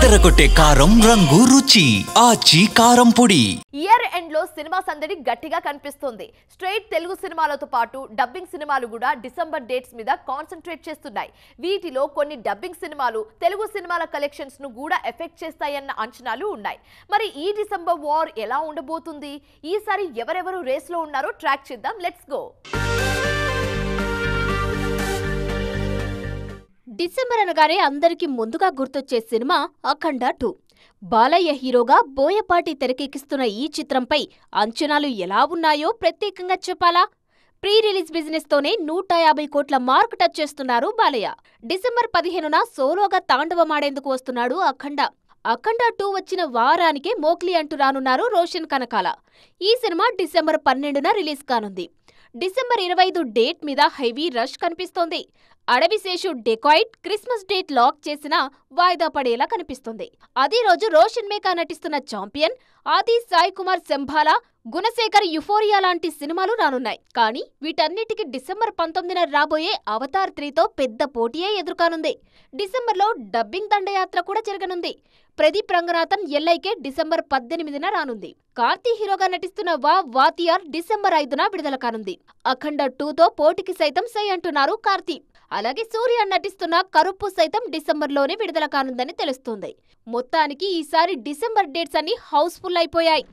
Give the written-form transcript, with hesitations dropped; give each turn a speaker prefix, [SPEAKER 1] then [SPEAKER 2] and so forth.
[SPEAKER 1] అదరగొట్టే కారం రంగు రుచి ఆచి కారం పొడి.
[SPEAKER 2] ఇయర్ ఎండ్ లో సినిమా సందడి గట్టిగా కనిపిస్తుంది. స్ట్రైట్ తెలుగు సినిమాలతో పాటు డబ్బింగ్ సినిమాలు కూడా డిసెంబర్ డేట్స్ మీద కాన్సంట్రేట్ చేస్తున్నాయి. వీటిలో కొన్ని డబ్బింగ్ సినిమాలు తెలుగు సినిమాల కలెక్షన్స్ ను కూడా ఎఫెక్ట్ చేస్తాయన్న అంచనాలు ఉన్నాయి. మరి ఈ డిసెంబర్ వార్ ఎలా ఉండబోతుంది? ఈసారి ఎవరెవరు రేస్ లో ఉన్నారో ట్రాక్ చేద్దాం. Let's go.
[SPEAKER 3] డిసెంబర్ అనగానే అందరికీ ముందుగా గుర్తొచ్చే సినిమా అఖండ 2. బాలయ్య హీరోగా బోయపాటి తెరకెక్కిస్తున్న ఈ చిత్రంపై అంచనాలు ఎలా ఉన్నాయో ప్రత్యేకంగా చెప్పాలా? ప్రీ రిలీజ్ బిజినెస్ తోనే 150 కోట్ల మార్క్ టచ్ చేస్తున్నారు బాలయ్య. డిసెంబర్ 15న సోలోగా తాండవమాడేందుకు వస్తున్నాడు అఖండ. అఖండ 2 వచ్చిన వారానికే మోక్లీ అంటూ రానున్నారు రోషన్ కనకాల. ఈ సినిమా డిసెంబర్ 12న రిలీజ్ కానుంది. డిసెంబర్ 25 డేట్ మీద హెవీ రష్ కనిపిస్తోంది. Adivi Sesh dacoit Christmas date lock చేసినా వాయిదా పడేలా కనిపిస్తుంది. అదే రోజు రోషన్ మేకా నటిస్తున్న ఛాంపియన్, ఆది సాయి కుమార్ శంభాల, గుణశేఖర్ యుఫోరియా లాంటి సినిమాలు రానున్నాయి. కానీ వీటన్నిటికీ డిసెంబర్ 19న రాబోయే అవతార్ 3తో పెద్ద పోటీయే ఎదుర్కానుంది. డిసెంబర్లో డబ్బింగ్ దండయాత్ర కూడా జరగనుంది. ప్రదీప్ రంగనాథన్ ఎల్ఐకే డిసెంబర్ 18న రానుంది. కార్తీ హీరోగా నటిస్తున్న వాతియార్ డిసెంబర్ 5న విడుదల కానుంది. అఖండ 2తో పోటీకి సైతం సై అంటున్నారు కార్తీ. అలాగే సూర్య నటిస్తున్న కరుప్పు సైతం డిసెంబర్లోనే విడుదల కానుందని తెలుస్తోంది. మొత్తానికి ఈసారి డిసెంబర్ డేట్స్ అన్ని హౌస్ఫుల్ అయిపోయాయి.